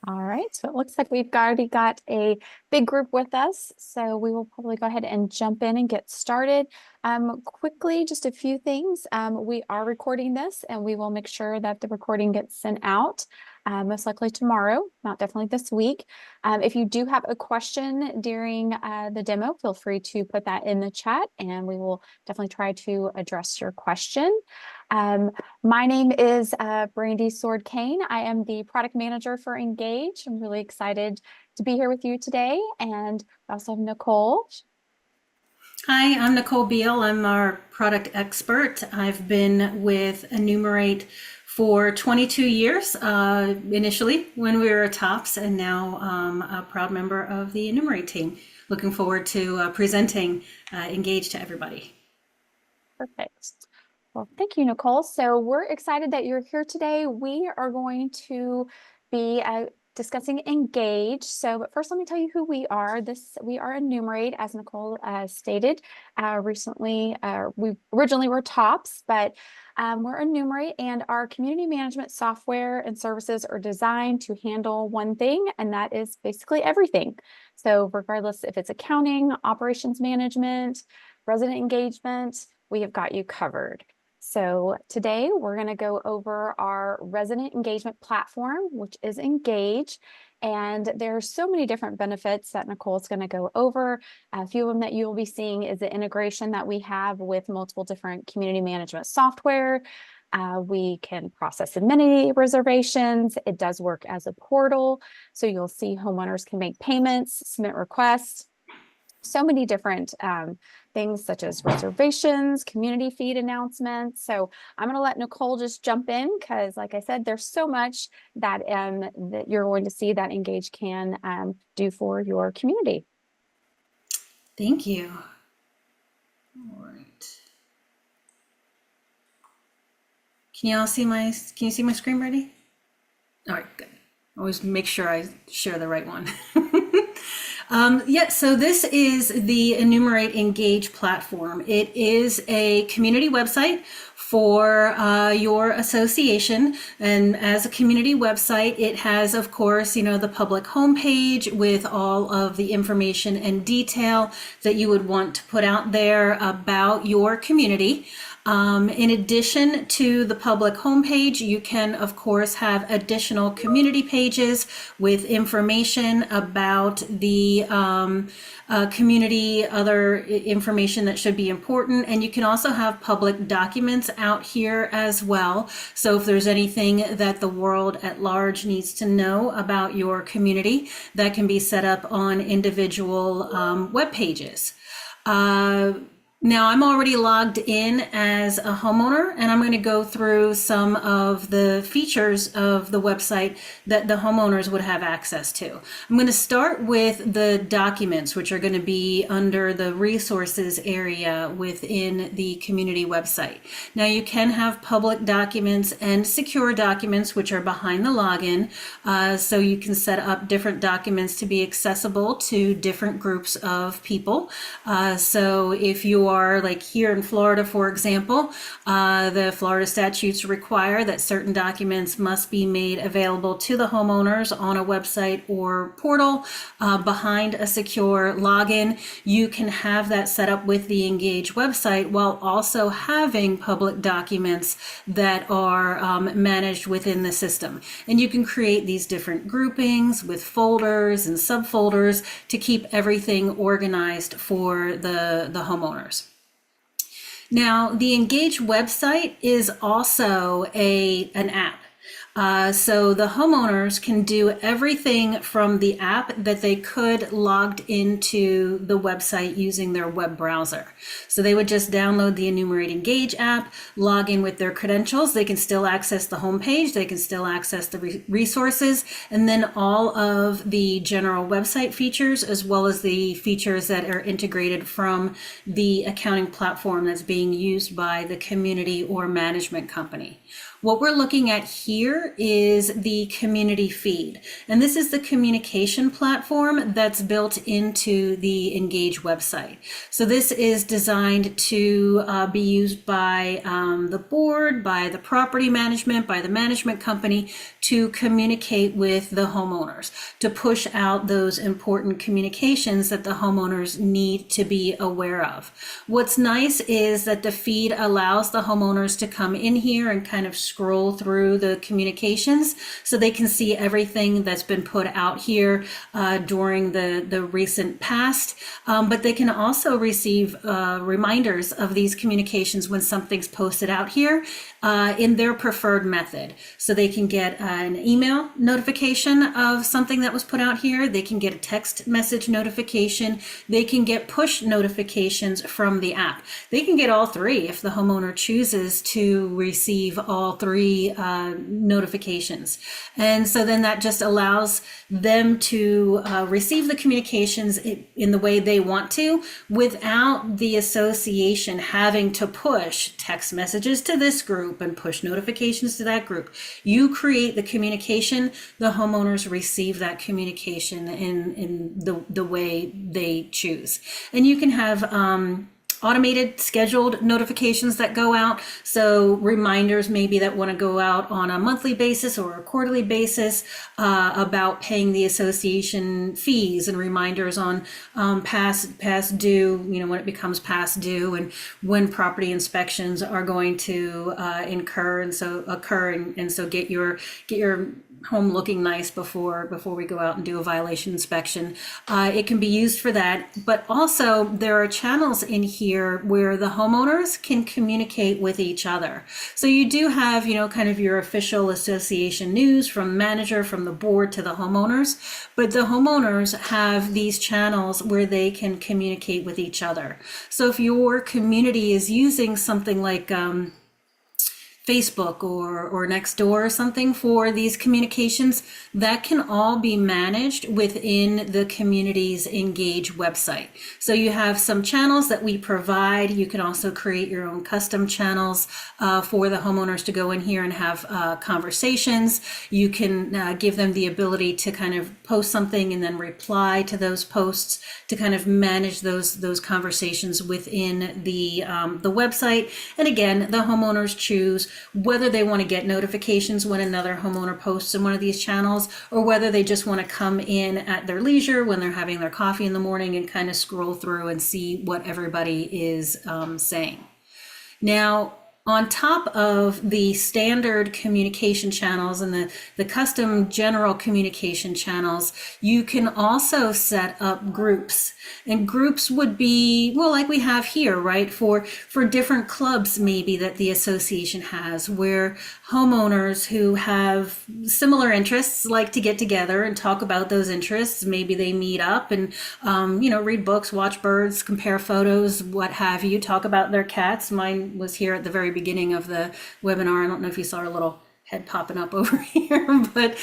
All right, so it looks like we've already got a big group with us, so we will probably go ahead and jump in and get started. Quickly, just a few things. We are recording this, and we will make sure that the recording gets sent out, most likely tomorrow, not definitely this week. If you do have a question during the demo, feel free to put that in the chat, and we will definitely try to address your question. My name is Brandy Sword Kane. I am the product manager for Engage. I'm really excited to be here with you today. And I also have Nicole. Hi, I'm Nicole Beal. I'm our product expert. I've been with Enumerate for 22 years, initially when we were tops, and now a proud member of the Enumerate team. Looking forward to presenting Engage to everybody. Perfect. Well, thank you, Nicole. So we're excited that you're here today. We are going to be discussing Engage. But first, let me tell you who we are. We are Enumerate, as Nicole stated. We originally were Tops, but we're Enumerate, and our community management software and services are designed to handle one thing, and that is basically everything. So regardless if it's accounting, operations management, resident engagement, we have got you covered. So today we're going to go over our resident engagement platform, which is Engage. And there are so many different benefits that Nicole's going to go over. A few of them that you will be seeing is the integration that we have with multiple different community management software. We can process amenity reservations. It does work as a portal. So you'll see homeowners can make payments, submit requests. So many different things such as reservations, community feed announcements. So I'm going to let Nicole just jump in because, like I said, there's so much that you're going to see that Engage can do for your community. Thank you. All right. Can you see my screen, Brandy? All right, good. Always make sure I share the right one. So this is the Enumerate Engage platform. It is a community website for your association. And as a community website, it has, of course, the public homepage with all of the information and detail that you would want to put out there about your community. In addition to the public homepage, you can, of course, have additional community pages with information about the community, other information that should be important. And you can also have public documents out here as well. So if there's anything that the world at large needs to know about your community, that can be set up on individual web pages. Now I'm already logged in as a homeowner, and I'm going to go through some of the features of the website that the homeowners would have access to. I'm going to start with the documents, which are going to be under the resources area within the community website. Now you can have public documents and secure documents, which are behind the login. So you can set up different documents to be accessible to different groups of people. So if you are like here in Florida, for example, the Florida statutes require that certain documents must be made available to the homeowners on a website or portal behind a secure login. You can have that set up with the Engage website while also having public documents that are managed within the system. And you can create these different groupings with folders and subfolders to keep everything organized for the homeowners. Now, the Engage website is also an app. So the homeowners can do everything from the app that they could logged into the website using their web browser. So they would just download the Enumerate Engage app, log in with their credentials. They can still access the homepage. They can still access the resources, and then all of the general website features, as well as the features that are integrated from the accounting platform that's being used by the community or management company. What we're looking at here is the community feed. And this is the communication platform that's built into the Engage website. So this is designed to be used by the board, by the property management, by the management company to communicate with the homeowners, to push out those important communications that the homeowners need to be aware of. What's nice is that the feed allows the homeowners to come in here and kind of scroll through the communications so they can see everything that's been put out here during the recent past, but they can also receive reminders of these communications when something's posted out here in their preferred method. So they can get an email notification of something that was put out here. They can get a text message notification. They can get push notifications from the app. They can get all three if the homeowner chooses to receive all three notifications. And so then that just allows them to receive the communications in the way they want to without the association having to push text messages to this group and push notifications to that group. You create the communication, the homeowners receive that communication in the way they choose. And you can have automated scheduled notifications that go out. So reminders maybe that want to go out on a monthly basis or a quarterly basis about paying the association fees, and reminders on past due, when it becomes past due, and when property inspections are going to occur, and so get your home looking nice before we go out and do a violation inspection. It can be used for that, but also there are channels in here where the homeowners can communicate with each other. So you do have, kind of your official association news from the manager, from the board to the homeowners, but the homeowners have these channels where they can communicate with each other. So if your community is using something like Facebook or Nextdoor or something for these communications, that can all be managed within the community's Engage website. So you have some channels that we provide. You can also create your own custom channels for the homeowners to go in here and have conversations. You can give them the ability to kind of post something and then reply to those posts to kind of manage those conversations within the website. And again, the homeowners choose whether they want to get notifications when another homeowner posts in one of these channels, or whether they just want to come in at their leisure when they're having their coffee in the morning and kind of scroll through and see what everybody is saying. Now, on top of the standard communication channels and the custom general communication channels, you can also set up groups. And groups would be, well, like we have here, right? For different clubs maybe that the association has, where homeowners who have similar interests like to get together and talk about those interests. Maybe they meet up and, read books, watch birds, compare photos, what have you, talk about their cats. Mine was here at the very beginning of the webinar. I don't know if you saw her little head popping up over here, but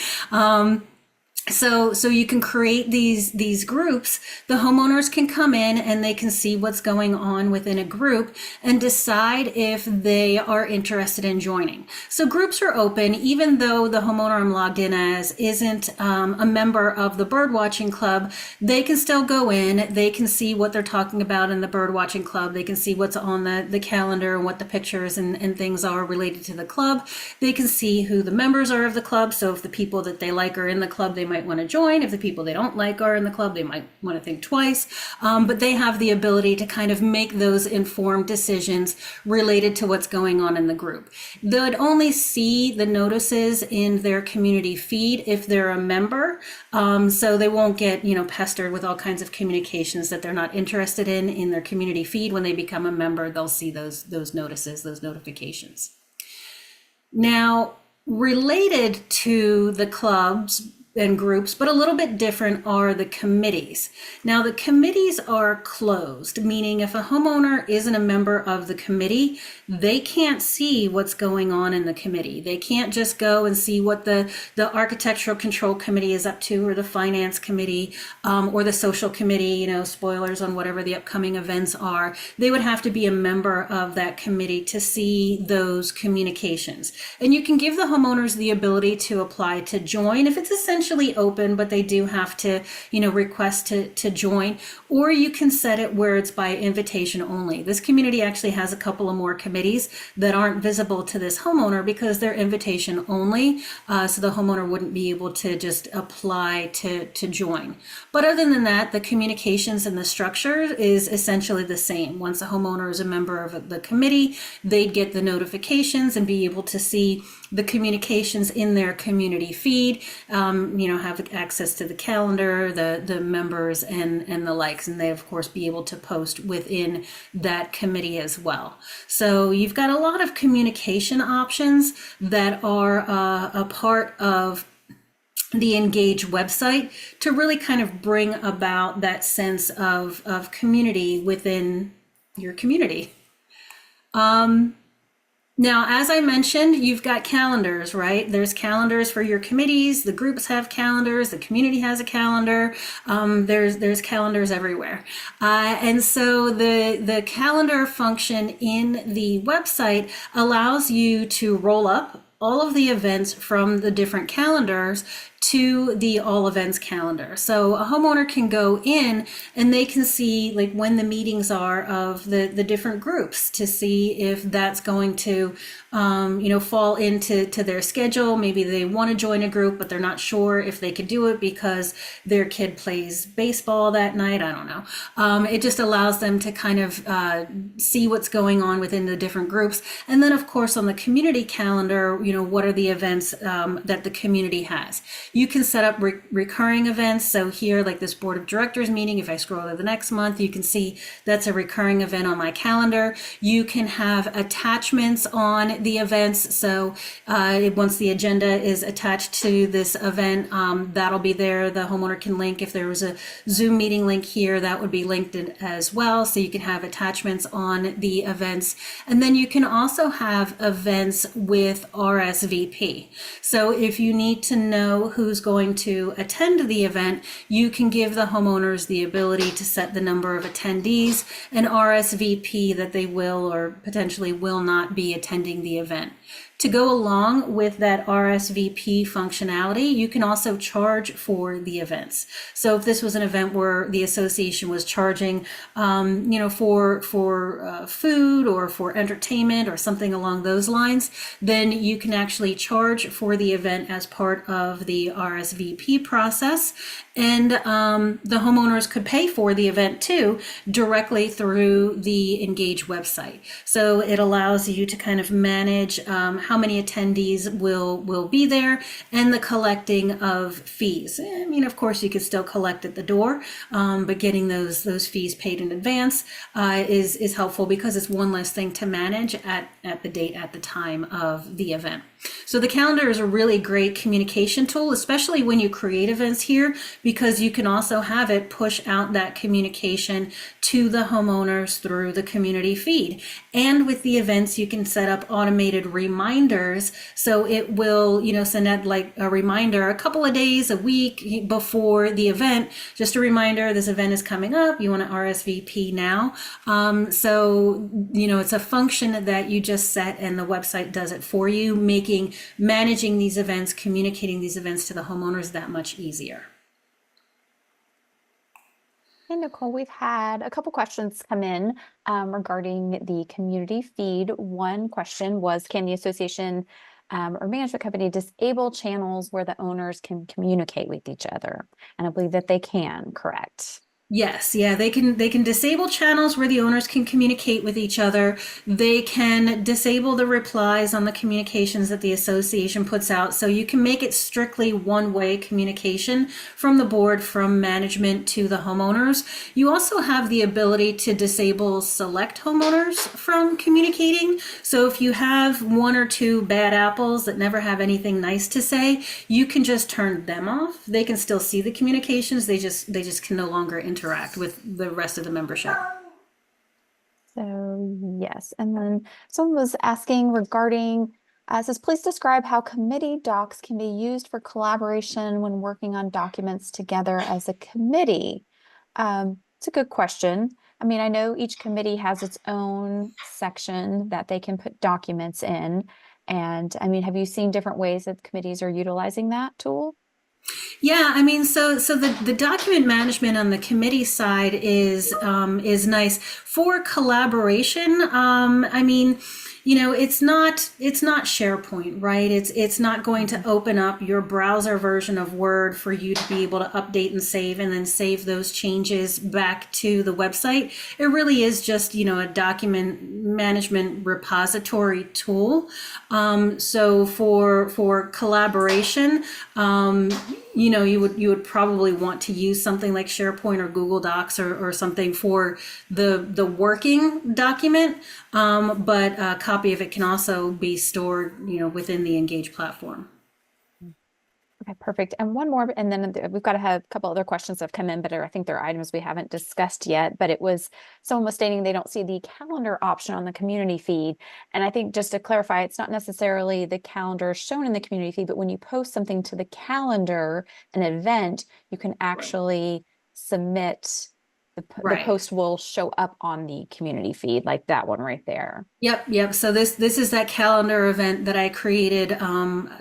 so you can create these groups. The homeowners can come in and they can see what's going on within a group and decide if they are interested in joining. So groups are open, even though the homeowner I'm logged in as isn't a member of the bird watching club. They can still go in. They can see what they're talking about in the bird watching club. They can see what's on the calendar and what the pictures and things are related to the club. They can see who the members are of the club. So if the people that they like are in the club, they might want to join. If the people they don't like are in the club, they might want to think twice. But they have the ability to kind of make those informed decisions related to what's going on in the group. They'd only see the notices in their community feed if they're a member. So they won't get, pestered with all kinds of communications that they're not interested in their community feed. When they become a member, they'll see those notices, those notifications. Now, related to the clubs, and groups, but a little bit different are the committees. Now, the committees are closed, meaning if a homeowner isn't a member of the committee, they can't see what's going on in the committee. They can't just go and see what the architectural control committee is up to, or the finance committee, or the social committee, spoilers on whatever the upcoming events are. They would have to be a member of that committee to see those communications. And you can give the homeowners the ability to apply to join if it's essentially open, but they do have to, request to join, or you can set it where it's by invitation only. This community actually has a couple of more committees that aren't visible to this homeowner because they're invitation only, so the homeowner wouldn't be able to just apply to join. But other than that, the communications and the structure is essentially the same. Once a homeowner is a member of the committee, they'd get the notifications and be able to see the communications in their community feed, have access to the calendar, the members and the likes, and they of course be able to post within that committee as well. So you've got a lot of communication options that are a part of the Engage website to really kind of bring about that sense of community within your community. Now, as I mentioned, you've got calendars, right? There's calendars for your committees. The groups have calendars. The community has a calendar. There's calendars everywhere. And so the calendar function in the website allows you to roll up all of the events from the different calendars to the all events calendar. So a homeowner can go in and they can see like when the meetings are of the different groups to see if that's going to fall into their schedule. Maybe they want to join a group, but they're not sure if they could do it because their kid plays baseball that night. I don't know. It just allows them to kind of see what's going on within the different groups. And then of course on the community calendar, what are the events that the community has. You can set up recurring events. So here, like this board of directors meeting, if I scroll to the next month, you can see that's a recurring event on my calendar. You can have attachments on the events. So once the agenda is attached to this event, that'll be there. The homeowner can link. If there was a Zoom meeting link here, that would be linked in as well. So you can have attachments on the events. And then you can also have events with RSVP. So if you need to know who's going to attend the event, you can give the homeowners the ability to set the number of attendees and RSVP that they will or potentially will not be attending the event. To go along with that RSVP functionality, you can also charge for the events. So if this was an event where the association was charging, for food or for entertainment or something along those lines, then you can actually charge for the event as part of the RSVP process. And the homeowners could pay for the event too directly through the Engage website. So it allows you to kind of manage how many attendees will be there and the collecting of fees. I mean, of course, you could still collect at the door, but getting those fees paid in advance is helpful because it's one less thing to manage at the date at the time of the event. So the calendar is a really great communication tool, especially when you create events here, because you can also have it push out that communication to the homeowners through the community feed. And with the events, you can set up automated reminders. So it will, send out like a reminder a couple of days, a week before the event, just a reminder, this event is coming up. You want to RSVP now. It's a function that you just set and the website does it for you, making managing these events, communicating these events to the homeowners that much easier. And Nicole, we've had a couple questions come in regarding the community feed. One question was, can the association or management company disable channels where the owners can communicate with each other? And I believe that they can, correct? Yes, yeah, they can disable channels where the owners can communicate with each other. They can disable the replies on the communications that the association puts out. So you can make it strictly one-way communication from the board, from management to the homeowners. You also have the ability to disable select homeowners from communicating. So if you have one or two bad apples that never have anything nice to say, you can just turn them off. They can still see the communications. They just can no longer interact with the rest of the membership. So yes, and then someone was asking regarding, says, please describe how committee docs can be used for collaboration when working on documents together as a committee. It's a good question. I mean, I know each committee has its own section that they can put documents in. And I mean, have you seen different ways that committees are utilizing that tool? Yeah, I mean, so the document management on the committee side is nice for collaboration. I mean, it's not SharePoint, right? It's not going to open up your browser version of Word for you to be able to update and save, and then save those changes back to the website. It really is just a document management repository tool. So for collaboration. You would probably want to use something like SharePoint or Google Docs or something for the working document, but a copy of it can also be stored, within the Engage platform. Okay, perfect. And one more, and then we've got to have a couple other questions that have come in, but I think they're items we haven't discussed yet. But it was someone was stating they don't see the calendar option on the community feed. And I think just to clarify, it's not necessarily the calendar shown in the community feed, but when you post something to the calendar, an event, you can actually submit the Right. post will show up on the community feed, like that one right there. Yep. So this is that calendar event that I created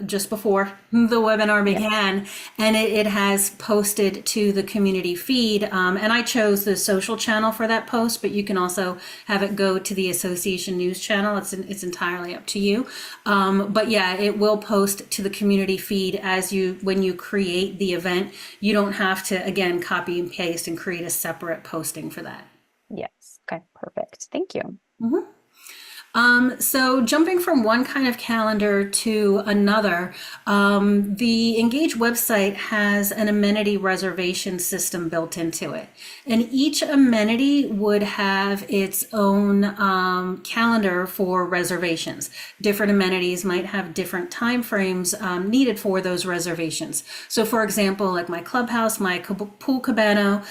just before the webinar Yep. began, and it has posted to the community feed. And I chose the social channel for that post, but you can also have it go to the association news channel. It's entirely up to you. But yeah, it will post to the community feed when you create the event. You don't have to again copy and paste and create a separate posting for that. Yes. Okay, perfect. Thank you. So jumping from one kind of calendar to another, the Engage website has an amenity reservation system built into it. And each amenity would have its own calendar for reservations. Different amenities might have different time frames needed for those reservations. So for example, like my clubhouse, my pool cabana,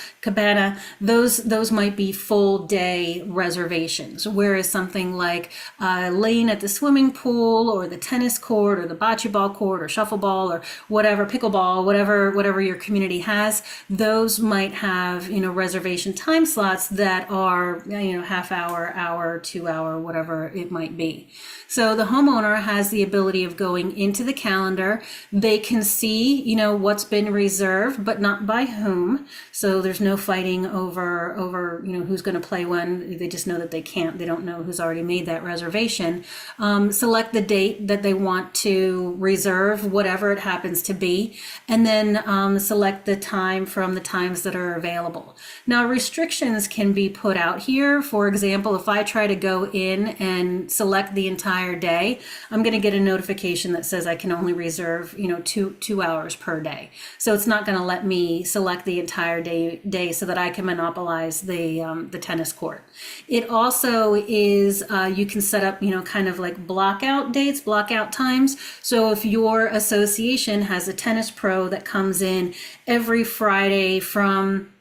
those might be full day reservations, whereas something like lane at the swimming pool or the tennis court or the bocce ball court or shuffleball or whatever, pickleball, whatever your community has, those might have, reservation time slots that are, half hour, 2 hour, whatever it might be. So the homeowner has the ability of going into the calendar. They can see, what's been reserved, but not by whom. So there's no fighting over, who's going to play when. They just know that they don't know who's already made that reservation. Select the date that they want to reserve, whatever it happens to be, and then select the time from the times that are available. Now, restrictions can be put out here. For example, if I try to go in and select the entire day, I'm going to get a notification that says I can only reserve, 2 hours per day. So it's not going to let me select the entire day so that I can monopolize the tennis court. It also is you can set up, kind of like blockout dates, blockout times. So if your association has a tennis pro that comes in every Friday from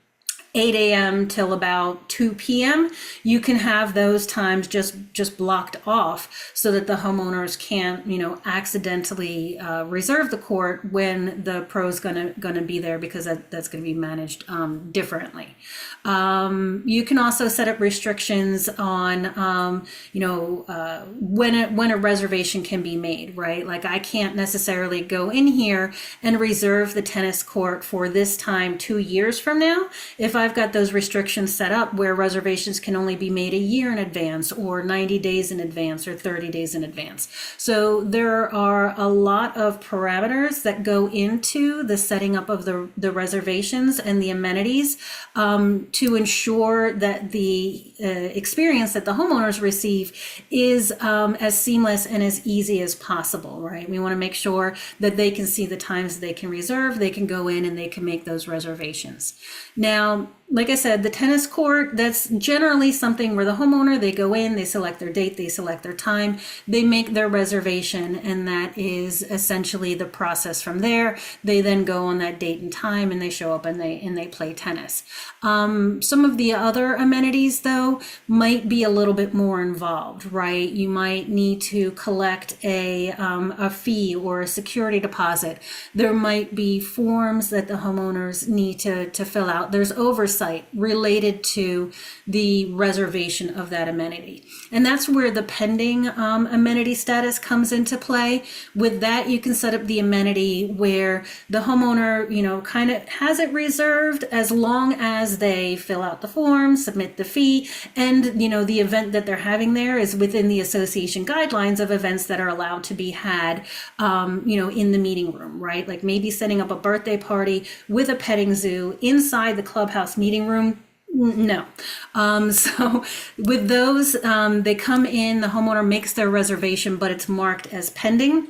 8 a.m. till about 2 p.m., you can have those times just blocked off so that the homeowners can't, accidentally reserve the court when the pro's gonna be there, because that's gonna be managed differently. You can also set up restrictions on, when a reservation can be made, right? Like I can't necessarily go in here and reserve the tennis court for this time 2 years from now. If I I've got those restrictions set up where reservations can only be made a year in advance or 90 days in advance or 30 days in advance. So there are a lot of parameters that go into the setting up of the reservations and the amenities to ensure that the experience that the homeowners receive is as seamless and as easy as possible, right? We want to make sure that they can see the times they can reserve, they can go in and they can make those reservations. Now, like I said, the tennis court, that's generally something where the homeowner, they go in, they select their date, they select their time, they make their reservation, and that is essentially the process from there. They then go on that date and time and they show up and they play tennis. Some of the other amenities, though, might be a little bit more involved, right? You might need to collect a fee or a security deposit. There might be forms that the homeowners need to fill out. There's oversight related to the reservation of that amenity. And that's where the pending amenity status comes into play. With that, you can set up the amenity where the homeowner, kind of has it reserved as long as they fill out the form, submit the fee, and, the event that they're having there is within the association guidelines of events that are allowed to be had, in the meeting room, right? Like maybe setting up a birthday party with a petting zoo inside the clubhouse meeting room. No. So with those, they come in, the homeowner makes their reservation, but it's marked as pending.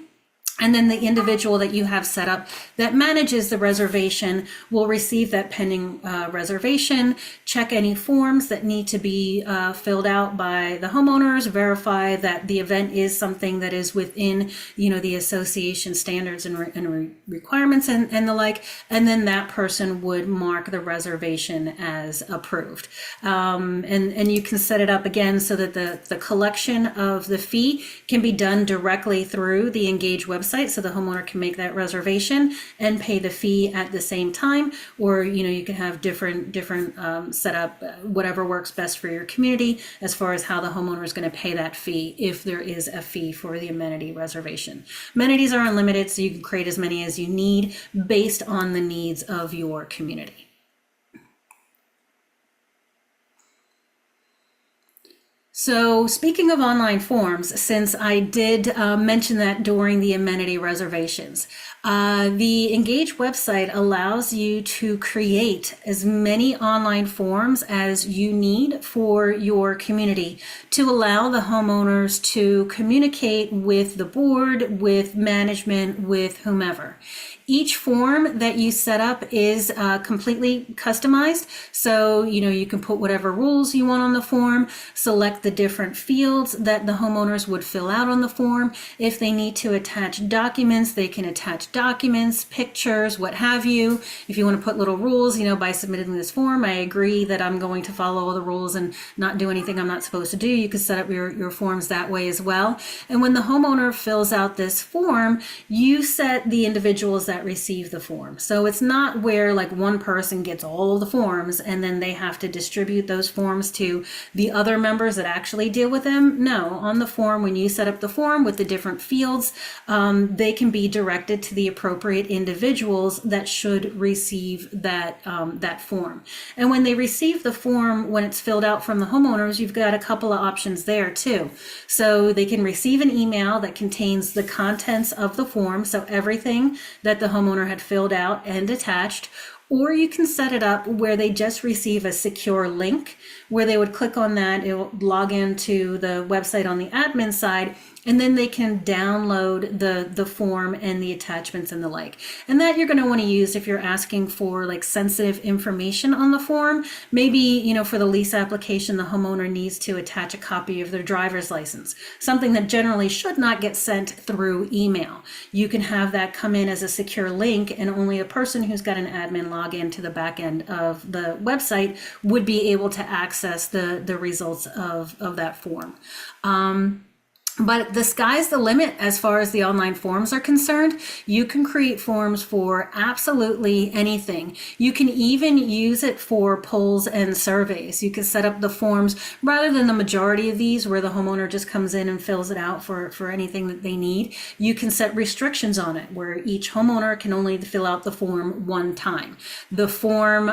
And then the individual that you have set up that manages the reservation will receive that pending reservation, check any forms that need to be filled out by the homeowners, verify that the event is something that is within, the association standards and requirements and the like, and then that person would mark the reservation as approved. And you can set it up again so that the collection of the fee can be done directly through the Engage website, so the homeowner can make that reservation and pay the fee at the same time. Or you can have different setup, whatever works best for your community as far as how the homeowner is going to pay that fee if there is a fee for the amenity reservation. Amenities are unlimited, so you can create as many as you need based on the needs of your community. So speaking of online forms, since I did mention that during the amenity reservations, the Engage website allows you to create as many online forms as you need for your community to allow the homeowners to communicate with the board, with management, with whomever. Each form that you set up is completely customized. So, you can put whatever rules you want on the form, select the different fields that the homeowners would fill out on the form. If they need to attach documents, they can attach documents, pictures, what have you. If you want to put little rules, by submitting this form, I agree that I'm going to follow all the rules and not do anything I'm not supposed to do. You can set up your forms that way as well. And when the homeowner fills out this form, you set the individuals that receive the form. So it's not where like one person gets all the forms and then they have to distribute those forms to the other members that actually deal with them. No, on the form, when you set up the form with the different fields, they can be directed to the appropriate individuals that should receive that form. And when they receive the form, when it's filled out from the homeowners, you've got a couple of options there too. So they can receive an email that contains the contents of the form, so everything that the homeowner had filled out and attached, or you can set it up where they just receive a secure link where they would click on that, it will log into the website on the admin side, and then they can download the form and the attachments and the like. And that you're going to want to use if you're asking for like sensitive information on the form. Maybe, for the lease application, the homeowner needs to attach a copy of their driver's license, something that generally should not get sent through email. You can have that come in as a secure link, and only a person who's got an admin login to the back end of the website would be able to access the results of that form. But the sky's the limit as far as the online forms are concerned. You can create forms for absolutely anything. You can even use it for polls and surveys. You can set up the forms rather than the majority of these where the homeowner just comes in and fills it out for anything that they need. You can set restrictions on it where each homeowner can only fill out the form one time. The form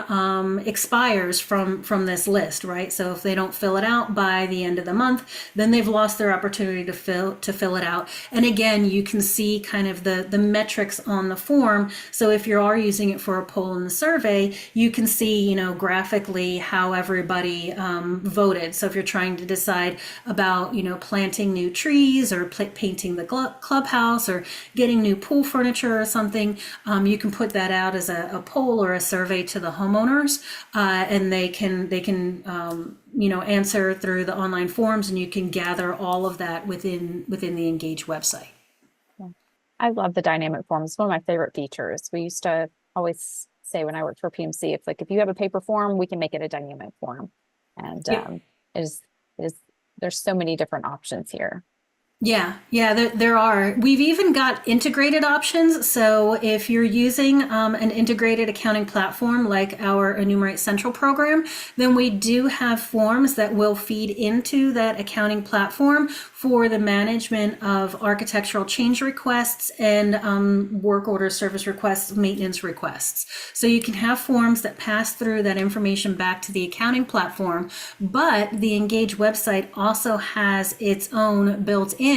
expires from this list, right? So if they don't fill it out by the end of the month, then they've lost their opportunity to fill it out. And again, you can see kind of the metrics on the form. So if you are using it for a poll and a survey, you can see, you know, graphically how everybody voted. So if you're trying to decide about, you know, planting new trees or painting the clubhouse or getting new pool furniture or something, you can put that out as a poll or a survey to the homeowners, and they can you know, answer through the online forms, and you can gather all of that within the Engage website. I love the dynamic forms. It's one of my favorite features. We used to always say when I worked for PMC, it's like, if you have a paper form, we can make it a dynamic form. And there's so many different options here. Yeah, there are. We've even got integrated options. So if you're using an integrated accounting platform like our Enumerate Central program, then we do have forms that will feed into that accounting platform for the management of architectural change requests and work order service requests, maintenance requests. So you can have forms that pass through that information back to the accounting platform, but the Engage website also has its own built-in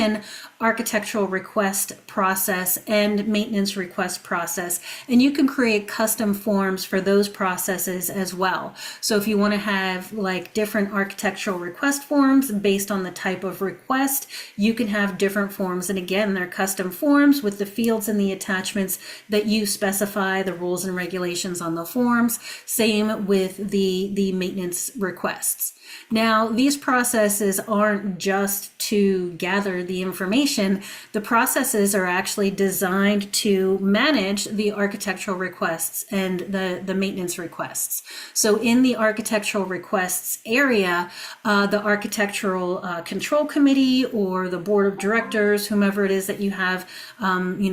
architectural request process and maintenance request process, and you can create custom forms for those processes as well. So if you want to have like different architectural request forms based on the type of request, you can have different forms, and again, they're custom forms with the fields and the attachments that you specify, the rules and regulations on the forms. Same with the maintenance requests. Now, these processes aren't just to gather the information. The processes are actually designed to manage the architectural requests and the maintenance requests. So in the architectural requests area, the architectural control committee or the board of directors, whomever it is that you have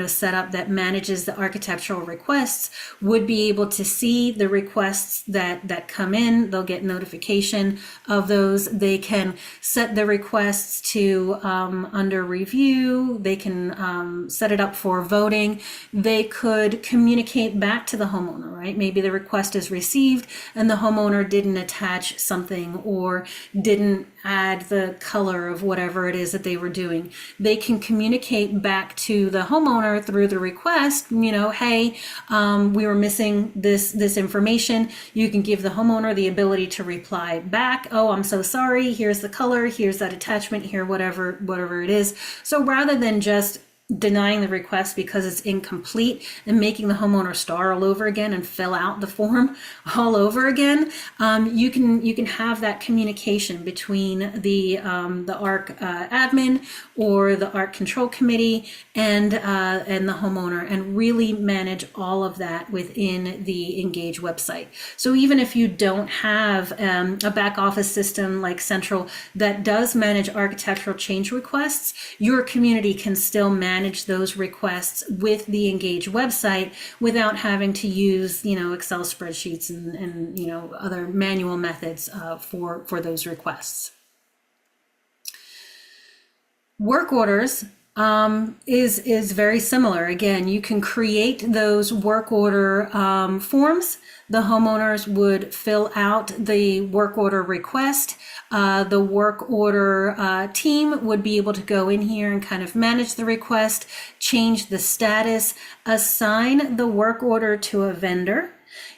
set up that manages the architectural requests, would be able to see the requests that come in. They'll get notification of those. They can set the requests to under review. They can set it up for voting. They could communicate back to the homeowner, right? Maybe the request is received and the homeowner didn't attach something or didn't add the color of whatever it is that they were doing. They can communicate back to the homeowner through the request, hey, we were missing this information. You can give the homeowner the ability to reply back, oh, I'm so sorry, here's the color, here's that attachment, here, whatever it is. So rather than just denying the request because it's incomplete and making the homeowner start all over again and fill out the form all over again, you can have that communication between the ARC admin or the ARC control committee and the homeowner, and really manage all of that within the Engage website. So even if you don't have a back office system like Central that does manage architectural change requests, your community can still manage those requests with the Engage website without having to use, Excel spreadsheets and other manual methods for those requests. Work orders is very similar. Again, you can create those work order forms. The homeowners would fill out the work order request. The work order team would be able to go in here and kind of manage the request, change the status, assign the work order to a vendor.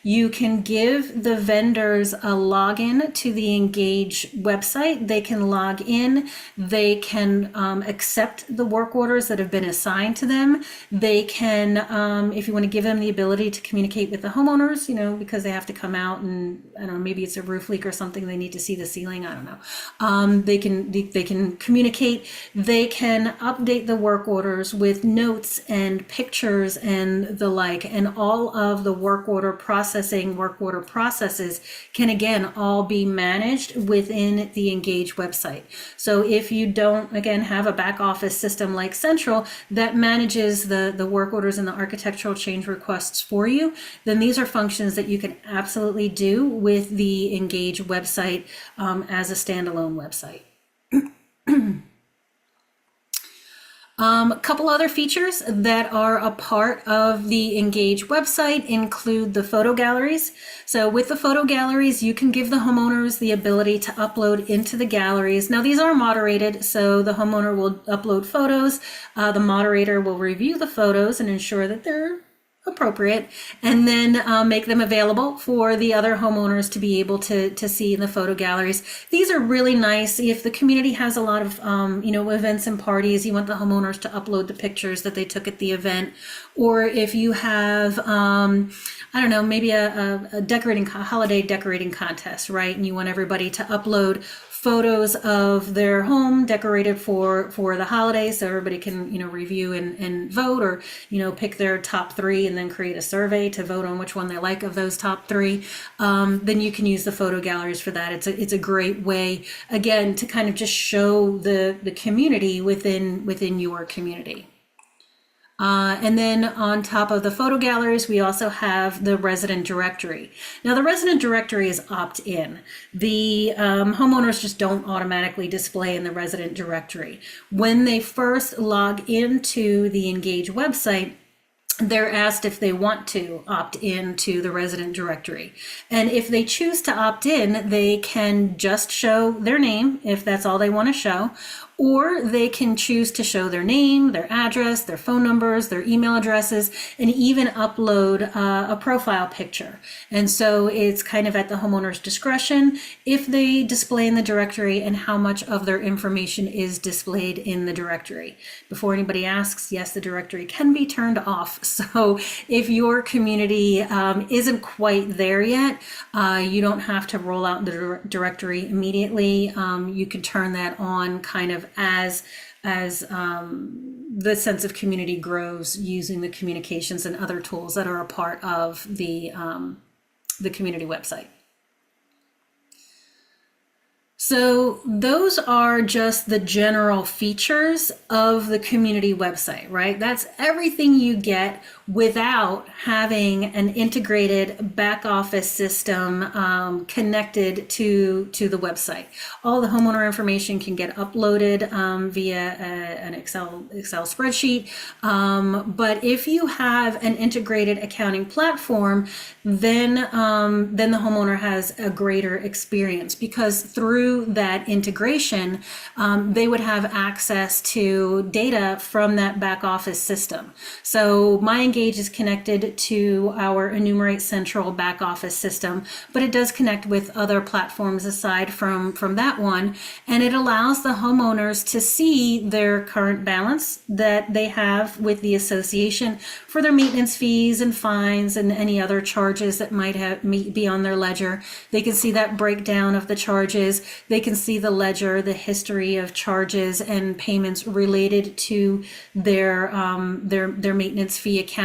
You can give the vendors a login to the Engage website. They can log in. They can accept the work orders that have been assigned to them. They can, if you want to give them the ability to communicate with the homeowners, because they have to come out and, I don't know, maybe it's a roof leak or something, they need to see the ceiling, I don't know. They can communicate. They can update the work orders with notes and pictures and the like, and all of the work order processing, work order processes can again all be managed within the Engage website. So if you don't, again, have a back office system like Central that manages the work orders and the architectural change requests for you, then these are functions that you can absolutely do with the Engage website as a standalone website. A couple other features that are a part of the Engage website include the photo galleries. So with the photo galleries, you can give the homeowners the ability to upload into the galleries. Now these are moderated, so the homeowner will upload photos. The moderator will review the photos and ensure that they're appropriate, and then make them available for the other homeowners to be able to see in the photo galleries. These are really nice. If the community has a lot of events and parties, you want the homeowners to upload the pictures that they took at the event, or if you have I don't know, maybe a holiday decorating contest, right? And you want everybody to upload photos of their home decorated for the holidays, so everybody can review and vote, or pick their top 3 and then create a survey to vote on which one they like of those top 3. Then you can use the photo galleries for that. It's a great way, again, to kind of just show the community within your community. And then on top of the photo galleries, we also have the resident directory. Now the resident directory is opt-in. The homeowners just don't automatically display in the resident directory. When they first log into the Engage website, they're asked if they want to opt in to the resident directory. And if they choose to opt in, they can just show their name if that's all they want to show, or they can choose to show their name, their address, their phone numbers, their email addresses, and even upload a profile picture. And so it's kind of at the homeowner's discretion if they display in the directory and how much of their information is displayed in the directory. Before anybody asks, yes, the directory can be turned off. So if your community isn't quite there yet, you don't have to roll out the directory immediately. You can turn that on kind of as the sense of community grows, using the communications and other tools that are a part of the community website. So those are just the general features of the community website, right? That's everything you get without having an integrated back office system connected to the website. All the homeowner information can get uploaded via an Excel spreadsheet. But if you have an integrated accounting platform, then the homeowner has a greater experience, because through that integration, they would have access to data from that back office system. So my Engage is connected to our Enumerate Central back office system, but it does connect with other platforms aside from that one, and it allows the homeowners to see their current balance that they have with the association for their maintenance fees and fines and any other charges that might be on their ledger. They can see that breakdown of the charges. They can see the ledger, the history of charges and payments related to their maintenance fee account.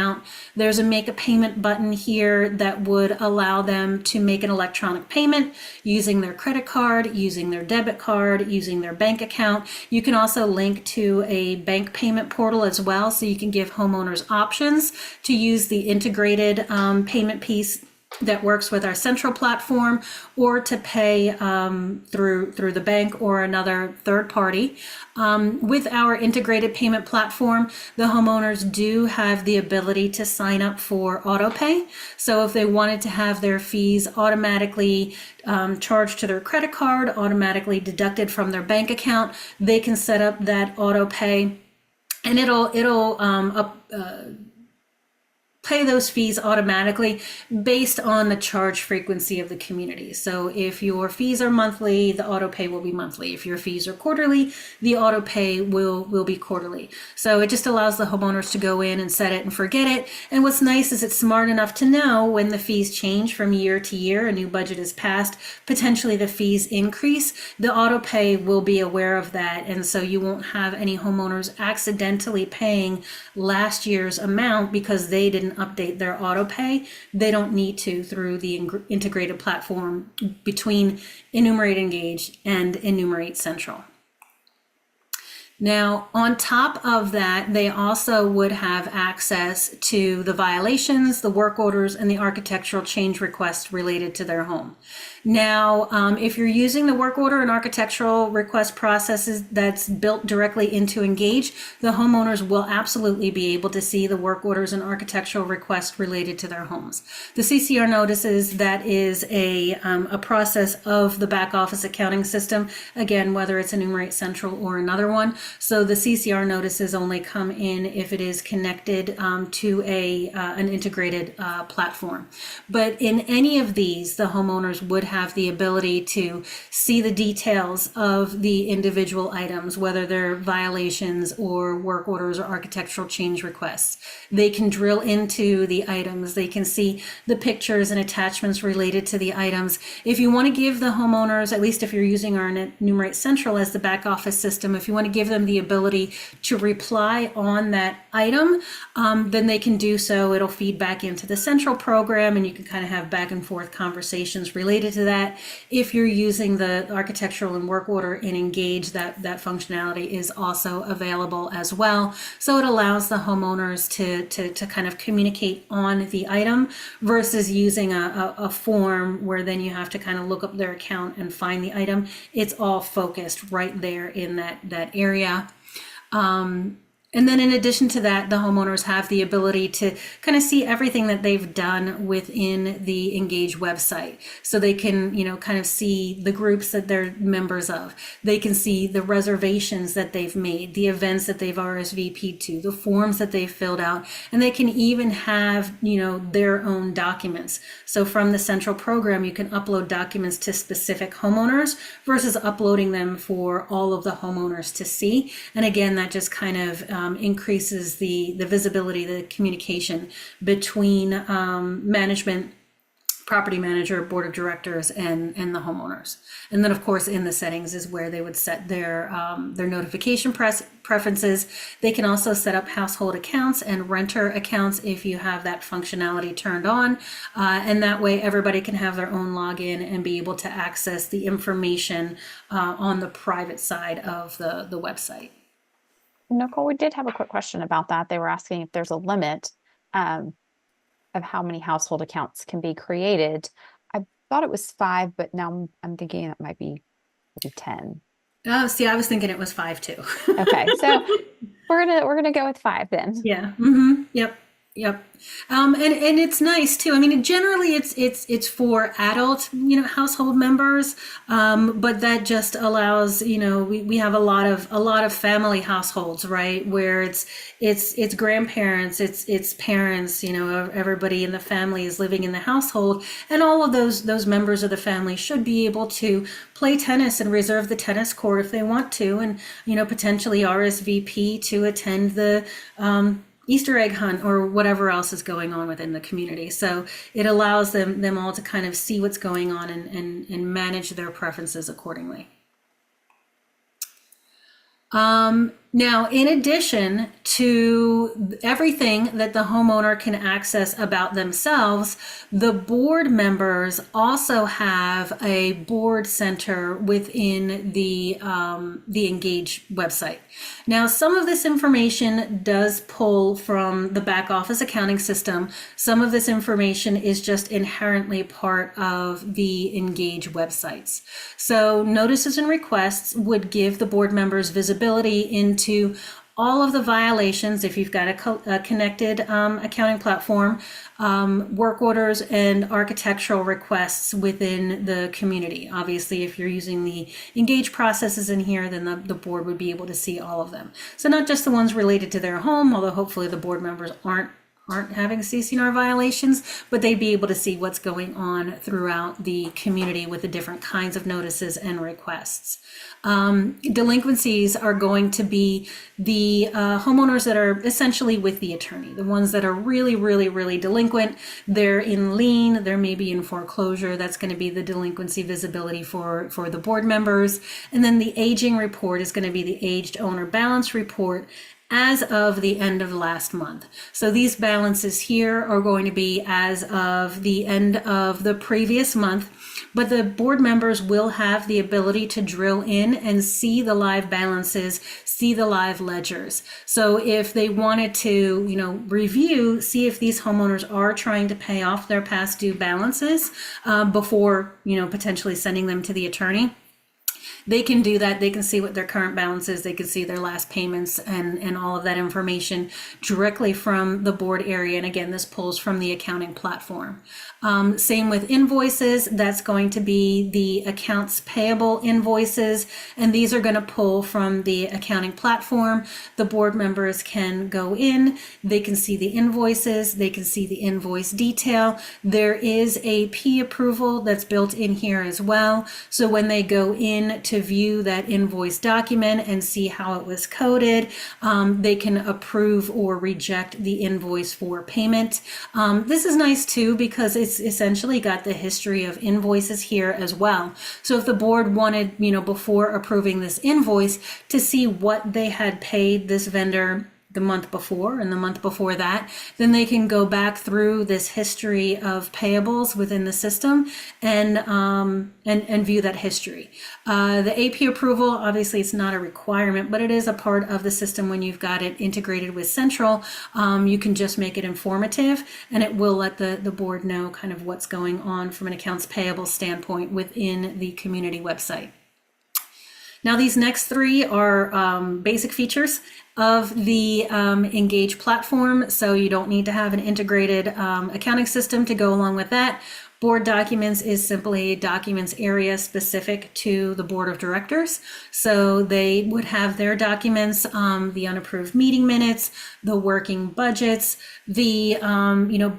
There's a make a payment button here that would allow them to make an electronic payment using their credit card, using their debit card, using their bank account. You can also link to a bank payment portal as well, so you can give homeowners options to use the integrated payment piece that works with our central platform, or to pay through the bank or another third party. With our integrated payment platform, the homeowners do have the ability to sign up for auto pay. So if they wanted to have their fees automatically charged to their credit card, automatically deducted from their bank account, they can set up that auto pay, and it'll pay those fees automatically based on the charge frequency of the community. So if your fees are monthly, the auto pay will be monthly. If your fees are quarterly, the auto pay will be quarterly. So it just allows the homeowners to go in and set it and forget it. And what's nice is it's smart enough to know when the fees change from year to year, a new budget is passed, potentially the fees increase, the auto pay will be aware of that. And so you won't have any homeowners accidentally paying last year's amount because they didn't can update their auto pay. They don't need to through the integrated platform between Enumerate Engage and Enumerate Central. Now, on top of that, they also would have access to the violations, the work orders, and the architectural change requests related to their home. Now, if you're using the work order and architectural request processes that's built directly into Engage, the homeowners will absolutely be able to see the work orders and architectural requests related to their homes. The CCR notices, that is a process of the back office accounting system, again, whether it's Enumerate Central or another one. So the CCR notices only come in if it is connected to an integrated platform. But in any of these, the homeowners would have the ability to see the details of the individual items, whether they're violations or work orders or architectural change requests. They can drill into the items. They can see the pictures and attachments related to the items. If you want to give the homeowners, at least if you're using our Enumerate Central as the back office system, if you want to give them the ability to reply on that item, then they can do so. It'll feed back into the central program, and you can kind of have back and forth conversations related to that. If you're using the architectural and work order in Engage, that functionality is also available as well. So it allows the homeowners to kind of communicate on the item versus using a form where then you have to kind of look up their account and find the item. It's all focused right there in that area. And then in addition to that, the homeowners have the ability to kind of see everything that they've done within the Engage website. So they can, kind of see the groups that they're members of. They can see the reservations that they've made, the events that they've RSVP'd to, the forms that they've filled out, and they can even have, their own documents. So from the central program, you can upload documents to specific homeowners versus uploading them for all of the homeowners to see. And again, that just kind of increases the visibility, the communication between management, property manager, board of directors, and the homeowners. And then, of course, in the settings is where they would set their notification preferences. They can also set up household accounts and renter accounts if you have that functionality turned on. And that way, everybody can have their own login and be able to access the information on the private side of the website. Nicole, we did have a quick question about that. They were asking if there's a limit of how many household accounts can be created. I thought it was 5, but now I'm thinking it might be maybe 10. Oh, see, I was thinking it was 5 too. Okay, so we're gonna go with 5 then. Yeah. Mm-hmm. Yep. And it's nice too. I mean, generally it's for adult, household members. But that just allows, we have a lot of family households, right? Where it's grandparents, it's parents, everybody in the family is living in the household, and all of those members of the family should be able to play tennis and reserve the tennis court if they want to, and, potentially RSVP to attend the, Easter egg hunt or whatever else is going on within the community. So it allows them all to kind of see what's going on and manage their preferences accordingly. Now, in addition to everything that the homeowner can access about themselves, the board members also have a board center within the Engage website. Now, some of this information does pull from the back office accounting system. Some of this information is just inherently part of the Engage websites. So notices and requests would give the board members visibility into all of the violations if you've got a connected accounting platform, work orders, and architectural requests within the community. Obviously, if you're using the Engage processes in here, then the board would be able to see all of them. So not just the ones related to their home, although hopefully the board members aren't having CCNR violations, but they'd be able to see what's going on throughout the community with the different kinds of notices and requests. Delinquencies are going to be the homeowners that are essentially with the attorney, the ones that are really, really, really delinquent. They're in lien, they're maybe in foreclosure. That's going to be the delinquency visibility for the board members. And then the aging report is going to be the aged owner balance report. as of the end of last month. So these balances here are going to be as of the end of the previous month, but the board members will have the ability to drill in and see the live balances, see the live ledgers. So if they wanted to, review, see if these homeowners are trying to pay off their past due balances before, potentially sending them to the attorney, they can do that. They can see what their current balance is. They can see their last payments and all of that information directly from the board area. And again, this pulls from the accounting platform. Same with invoices. That's going to be the accounts payable invoices. And these are going to pull from the accounting platform. The board members can go in. They can see the invoices. They can see the invoice detail. There is a P approval that's built in here as well. So when they go in to view that invoice document and see how it was coded, they can approve or reject the invoice for payment. This is nice too because it's essentially got the history of invoices here as well. So if the board wanted, before approving this invoice, to see what they had paid this vendor the month before and the month before that, then they can go back through this history of payables within the system and view that history. The AP approval, obviously it's not a requirement, but it is a part of the system when you've got it integrated with Central. You can just make it informative and it will let the board know kind of what's going on from an accounts payable standpoint within the community website. Now these next three are basic features of the Engage platform, so you don't need to have an integrated accounting system to go along with that. Board documents is simply documents area specific to the board of directors. So they would have their documents, the unapproved meeting minutes, the working budgets, the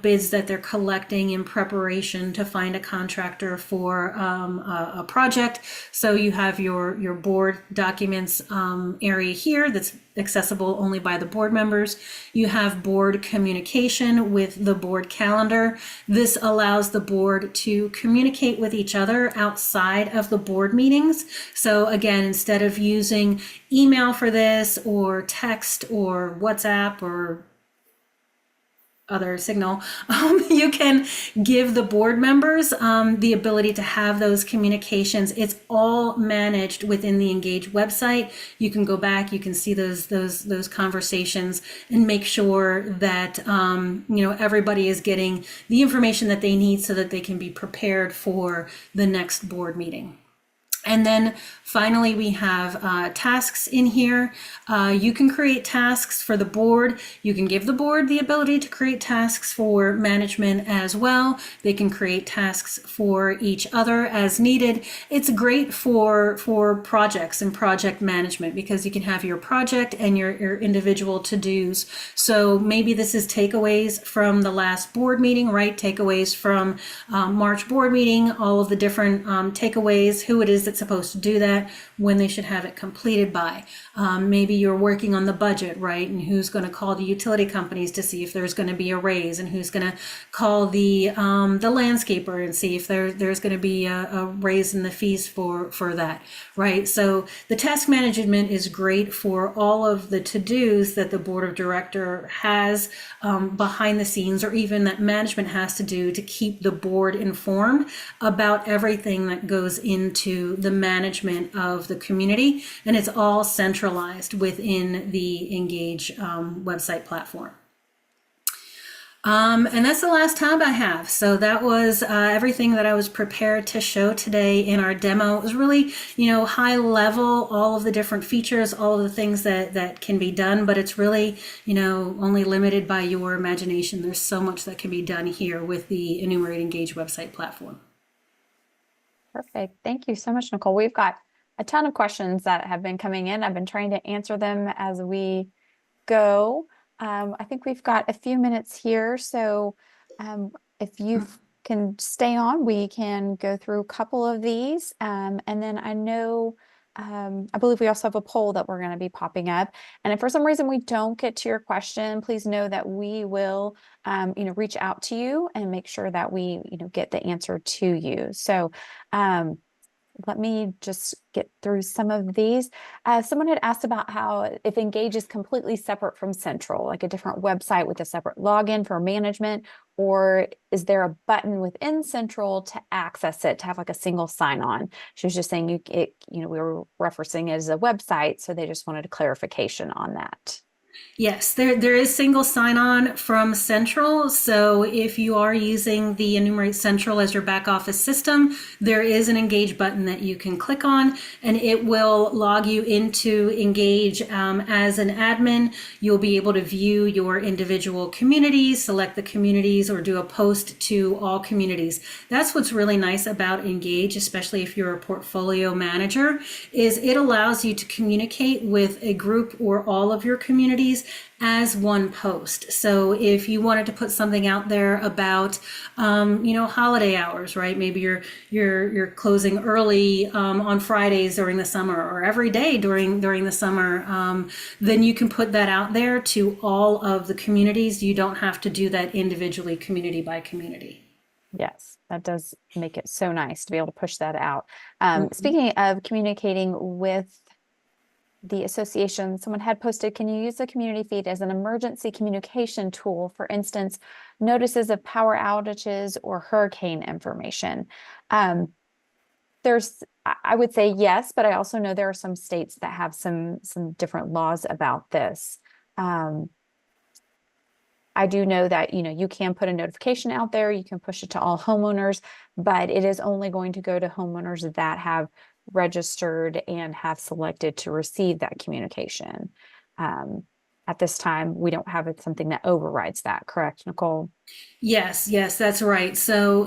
bids that they're collecting in preparation to find a contractor for a project. So you have your board documents area here that's accessible only by the board members. You have board communication with the board calendar. This allows the board to communicate with each other outside of the board meetings. So again, instead of using email for this or text or WhatsApp or other signal, you can give the board members the ability to have those communications. It's all managed within the Engage website. You can go back, you can see those conversations and make sure that everybody is getting the information that they need so that they can be prepared for the next board meeting. And then finally, we have tasks in here. You can create tasks for the board. You can give the board the ability to create tasks for management as well. They can create tasks for each other as needed. It's great for projects and project management because you can have your project and your individual to-dos. So maybe this is takeaways from the last board meeting, right? Takeaways from March board meeting, all of the different takeaways, who it is that's supposed to do that, when they should have it completed by. Maybe you're working on the budget, right? And who's going to call the utility companies to see if there's going to be a raise, and who's going to call the landscaper and see if there's going to be a raise in the fees for that, right? So the task management is great for all of the to-dos that the board of director has behind the scenes, or even that management has to do to keep the board informed about everything that goes into the management of the community, and it's all centralized within the Engage website platform. And that's the last tab I have. So that was everything that I was prepared to show today in our demo. It was really, high level, all of the different features, all of the things that can be done, but it's really, only limited by your imagination. There's so much that can be done here with the Enumerate Engage website platform. Perfect. Thank you so much, Nicole. We've got a ton of questions that have been coming in. I've been trying to answer them as we go. I think we've got a few minutes here. So if you can stay on, we can go through a couple of these. And then I know, I believe we also have a poll that we're going to be popping up. And if for some reason we don't get to your question, please know that we will, reach out to you and make sure that we, get the answer to you. So let me just get through some of these. Someone had asked about how if Engage is completely separate from Central, like a different website with a separate login for management, or is there a button within Central to access it, to have like a single sign-on? She was just saying we were referencing it as a website, so they just wanted a clarification on that. Yes, there is single sign-on from Central. So if you are using the Enumerate Central as your back office system, there is an Engage button that you can click on, and it will log you into Engage as an admin. You'll be able to view your individual communities, select the communities, or do a post to all communities. That's what's really nice about Engage, especially if you're a portfolio manager, is it allows you to communicate with a group or all of your communities as one post. So if you wanted to put something out there about, holiday hours, right? Maybe you're closing early on Fridays during the summer, or every day during the summer, then you can put that out there to all of the communities. You don't have to do that individually, community by community. Yes, that does make it so nice to be able to push that out. Speaking of communicating with the association, someone had posted, can you use the community feed as an emergency communication tool? For instance, notices of power outages or hurricane information. I would say yes, but I also know there are some states that have some different laws about this. I do know that, you can put a notification out there, you can push it to all homeowners, but it is only going to go to homeowners that have registered and have selected to receive that communication. At this time, we don't have something that overrides that, correct, Nicole? Yes, that's right. So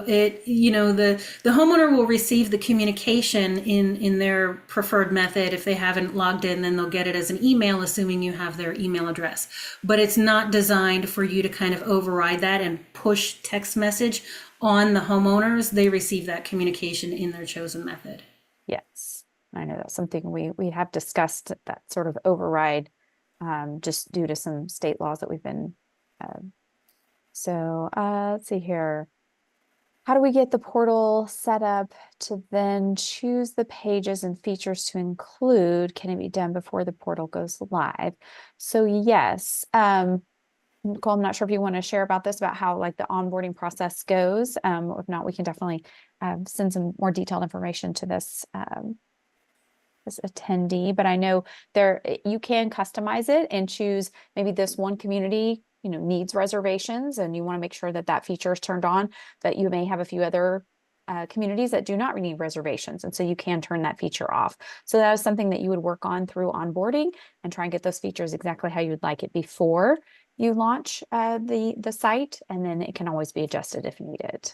it, the homeowner will receive the communication in their preferred method. If they haven't logged in, then they'll get it as an email, assuming you have their email address. But it's not designed for you to kind of override that and push text message on the homeowners. They receive that communication in their chosen method. Yes, I know that's something we have discussed, that sort of override, just due to some state laws that we've been. Let's see here. How do we get the portal set up to then choose the pages and features to include? Can it be done before the portal goes live? So yes, Nicole, I'm not sure if you want to share about this, about how like the onboarding process goes. If not, we can definitely send some more detailed information to this attendee. But I know you can customize it and choose maybe this one community needs reservations, and you want to make sure that that feature is turned on, but you may have a few other communities that do not need reservations, and so you can turn that feature off. So that is something that you would work on through onboarding and try and get those features exactly how you'd like it before you launch the site, and then it can always be adjusted if needed.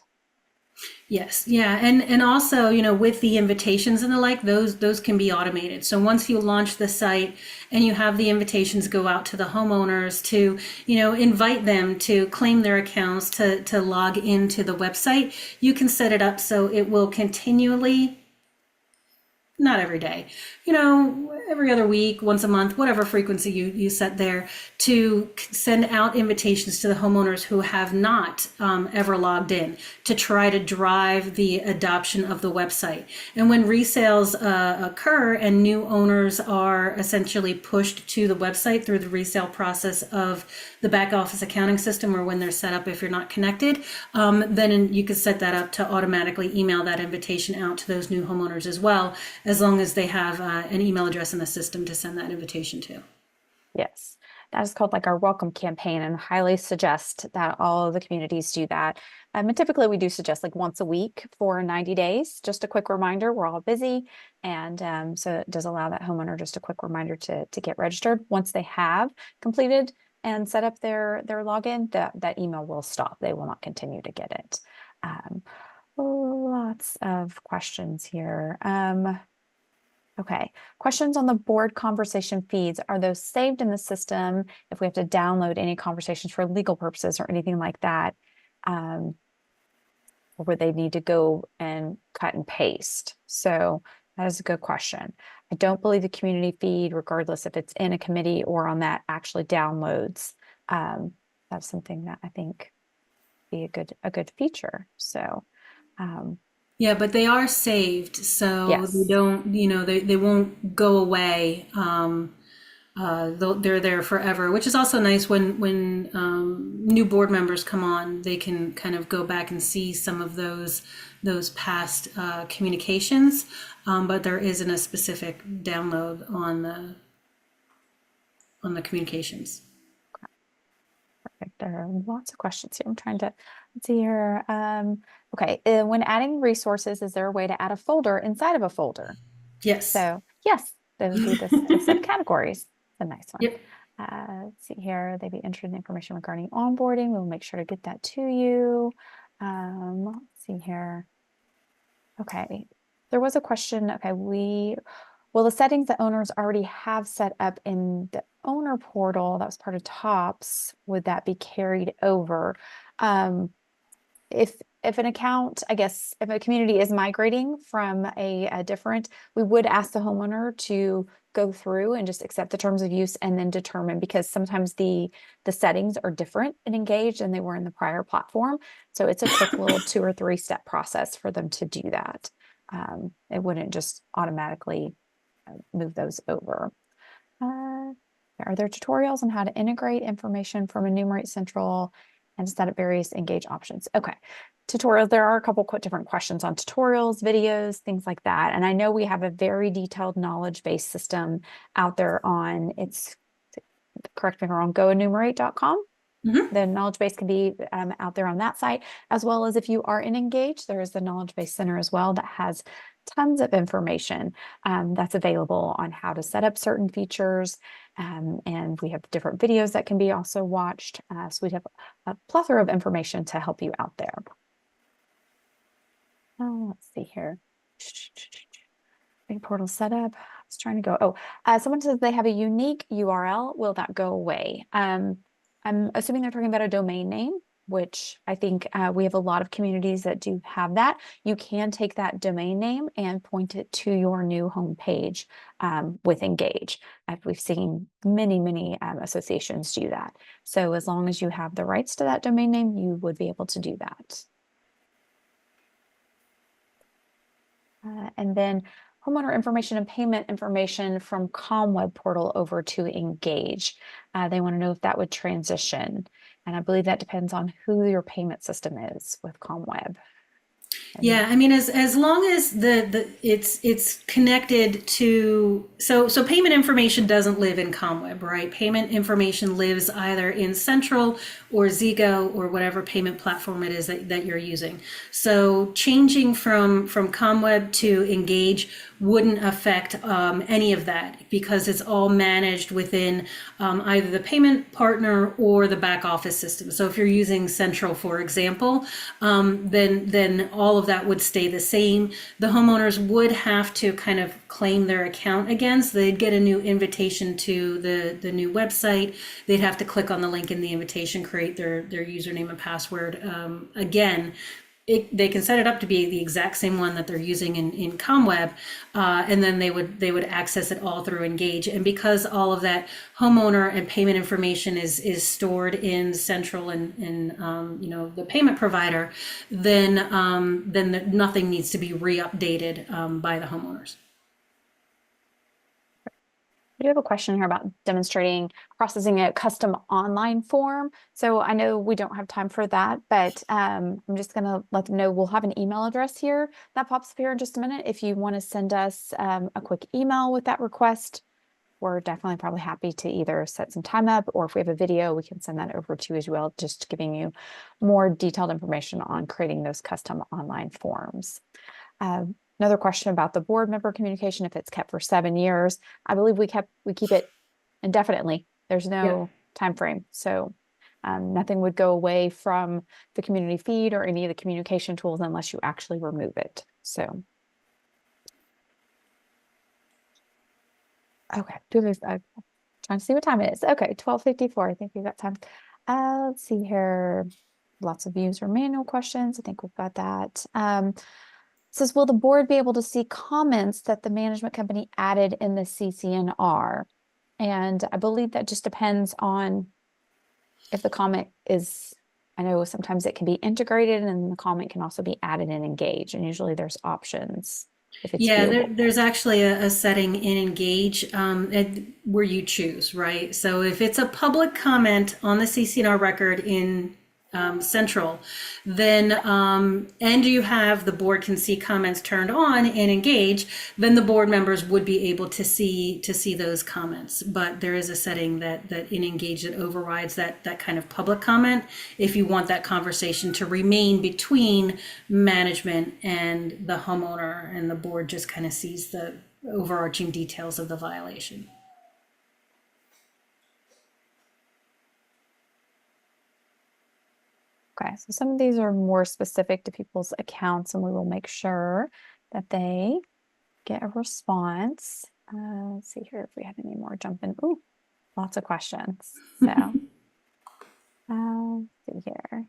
Yes, yeah, and also, with the invitations and the like, those can be automated. So once you launch the site and you have the invitations go out to the homeowners to, invite them to claim their accounts to log into the website, you can set it up so it will continually, not every day, every other week, once a month, whatever frequency you set there, to send out invitations to the homeowners who have not ever logged in, to try to drive the adoption of the website. And when resales occur and new owners are essentially pushed to the website through the resale process of the back office accounting system, or when they're set up if you're not connected, then you can set that up to automatically email that invitation out to those new homeowners as well, as long as they have an email address in the system to send that invitation to. Yes, that is called like our welcome campaign, and highly suggest that all of the communities do that. And typically we do suggest like once a week for 90 days, just a quick reminder, we're all busy. And so it does allow that homeowner just a quick reminder to get registered. Once they have completed and set up their login, that email will stop. They will not continue to get it. Lots of questions here. Okay, questions on the board conversation feeds. Are those saved in the system if we have to download any conversations for legal purposes or anything like that? Or would they need to go and cut and paste? So that is a good question. I don't believe the community feed, regardless if it's in a committee or on that, actually downloads. That's something that I think be a good feature. So Yeah, but they are saved, so they Yes. don't, they won't go away. They're there forever, which is also nice when new board members come on, they can kind of go back and see some of those past communications. But there isn't a specific download on the communications. Perfect. There are lots of questions here. I'm trying to let's see here. Okay, when adding resources, is there a way to add a folder inside of a folder? Yes. So yes, those would be the subcategories. A nice one. Yep. Let's see here. They'd be interested in information regarding onboarding. We'll make sure to get that to you. Let's see here. Okay. There was a question. Okay, well, the settings that owners already have set up in the owner portal, that was part of TOPS, would that be carried over? Um, if an account, I guess, if a community is migrating from a different, we would ask the homeowner to go through and just accept the terms of use and then determine, because sometimes the settings are different in Engage than they were in the prior platform. So it's a quick little 2 or 3 step process for them to do that. It wouldn't just automatically move those over. Are there tutorials on how to integrate information from Enumerate Central and set up various Engage options? Okay, tutorials. There are a couple different questions on tutorials, videos, things like that. And I know we have a very detailed knowledge-based system out there on, it's, correct me if I'm wrong, goenumerate.com. Mm-hmm. The knowledge base can be out there on that site, as well as if you are in Engage, there is the knowledge base center as well that has tons of information that's available on how to set up certain features. And we have different videos that can be also watched. So we have a plethora of information to help you out there. Oh, let's see here. Big portal setup. I was trying to go. Oh, someone says they have a unique URL. Will that go away? I'm assuming they're talking about a domain name, which I think we have a lot of communities that do have that. You can take that domain name and point it to your new homepage with Engage. We've seen many associations do that. So as long as you have the rights to that domain name, you would be able to do that. And then homeowner information and payment information from ComWeb portal over to Engage. They want to know if that would transition. And I believe that depends on who your payment system is with ComWeb. Yeah, I mean, as long as it's connected to, so payment information doesn't live in ComWeb, right? Payment information lives either in Central or Zego or whatever payment platform it is that you're using. So changing from ComWeb to Engage wouldn't affect any of that, because it's all managed within either the payment partner or the back office system. So if you're using Central, for example, then all of that would stay the same. The homeowners would have to kind of claim their account again. So they'd get a new invitation to the new website. They'd have to click on the link in the invitation, create their username and password again. They can set it up to be the exact same one that they're using in ComWeb, and then they would access it all through Engage. And because all of that homeowner and payment information is stored in Central and the payment provider, then nothing needs to be re-updated by the homeowners. I do have a question here about demonstrating processing a custom online form. So I know we don't have time for that, but I'm just going to let them know we'll have an email address here that pops up here in just a minute. If you want to send us a quick email with that request, we're definitely probably happy to either set some time up, or if we have a video, we can send that over to you as well, just giving you more detailed information on creating those custom online forms. Another question about the board member communication, if it's kept for 7 years. I believe we keep it indefinitely. There's no time frame. So nothing would go away from the community feed or any of the communication tools unless you actually remove it. So okay, I'm trying to see what time it is. Okay, 12:54. I think we've got time. Let's see here. Lots of user manual questions. I think we've got that. Says, will the board be able to see comments that the management company added in the CCNR? And I believe that just depends on if the comment is I know sometimes it can be integrated and the comment can also be added in Engage. And usually there's options if it's Yeah, viewable. there's actually a setting in Engage where you choose, right? So if it's a public comment on the CC&R record in Central, then and you have the board can see comments turned on in Engage, then the board members would be able to see those comments. But there is a setting that in Engage that overrides that kind of public comment if you want that conversation to remain between management and the homeowner, and the board just kind of sees the overarching details of the violation. Okay, so some of these are more specific to people's accounts, and we will make sure that they get a response. Let's see here if we have any more jumping. Ooh, lots of questions. So, let's see here.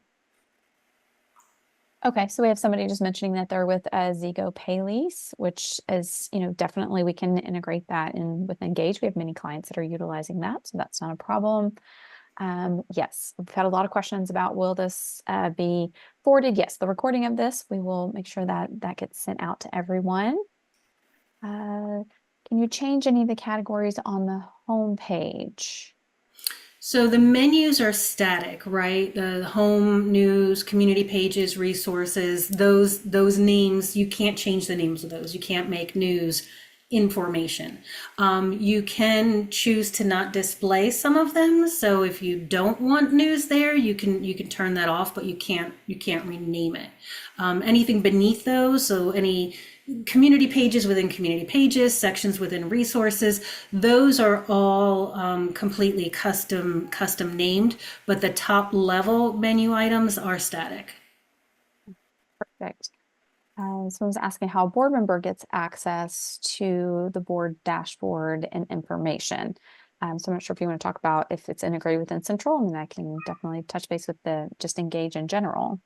Okay, so we have somebody just mentioning that they're with a Zego Pay Lease, which is, definitely we can integrate that in with Engage. We have many clients that are utilizing that, so that's not a problem. Yes, we've had a lot of questions about will this be forwarded? Yes, the recording of this, we will make sure that that gets sent out to everyone. Can you change any of the categories on the home page? So the menus are static, right? The home, news, community pages, resources, those names, you can't change the names of those. You can't make news information. You can choose to not display some of them. So if you don't want news there, you can turn that off, but you can't rename it. Anything beneath those, so any community pages within community pages, sections within resources, those are all completely custom named, but the top level menu items are static. Perfect. Someone's asking how a board member gets access to the board dashboard and information. So I'm not sure if you want to talk about if it's integrated within Central, and then I can definitely touch base with the just Engage in general.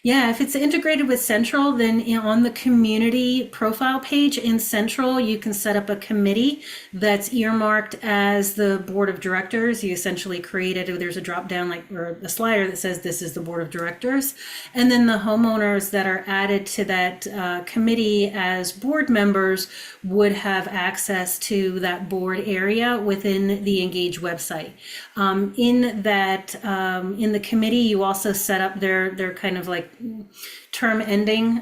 Yeah, if it's integrated with Central, then on the community profile page in Central, you can set up a committee that's earmarked as the board of directors. You essentially create it, there's a drop down or a slider that says this is the board of directors. And then the homeowners that are added to that committee as board members would have access to that board area within the Engage website. In the committee, you also set up their kind of like term ending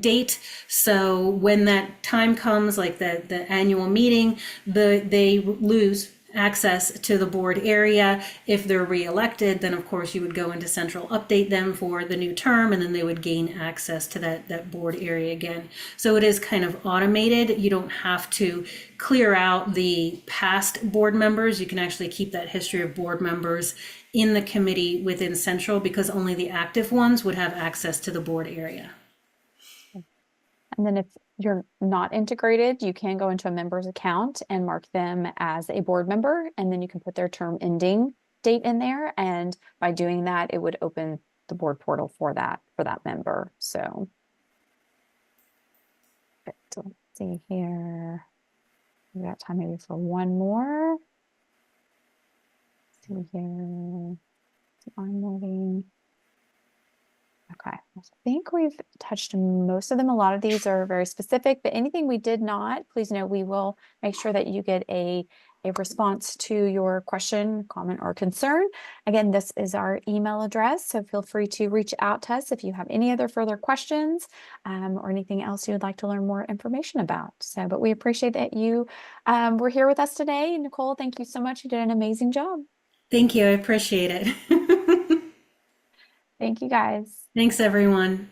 date. So when that time comes, like the annual meeting, they lose access to the board area. If they're reelected, then of course you would go into Central, update them for the new term, and then they would gain access to that board area again. So it is kind of automated. You don't have to clear out the past board members. You can actually keep that history of board members in the committee within Central, because only the active ones would have access to the board area. And then if you're not integrated, you can go into a member's account and mark them as a board member, and then you can put their term ending date in there. And by doing that, it would open the board portal for that member. So let's see here. We got time maybe for one more. Let's see here. Onboarding. Okay, I think we've touched most of them. A lot of these are very specific, but anything we did not, please know we will make sure that you get a response to your question, comment, or concern. Again, this is our email address, so feel free to reach out to us if you have any other further questions or anything else you would like to learn more information about. So, but we appreciate that you were here with us today. Nicole, thank you so much. You did an amazing job. Thank you. I appreciate it. Thank you, guys. Thanks, everyone.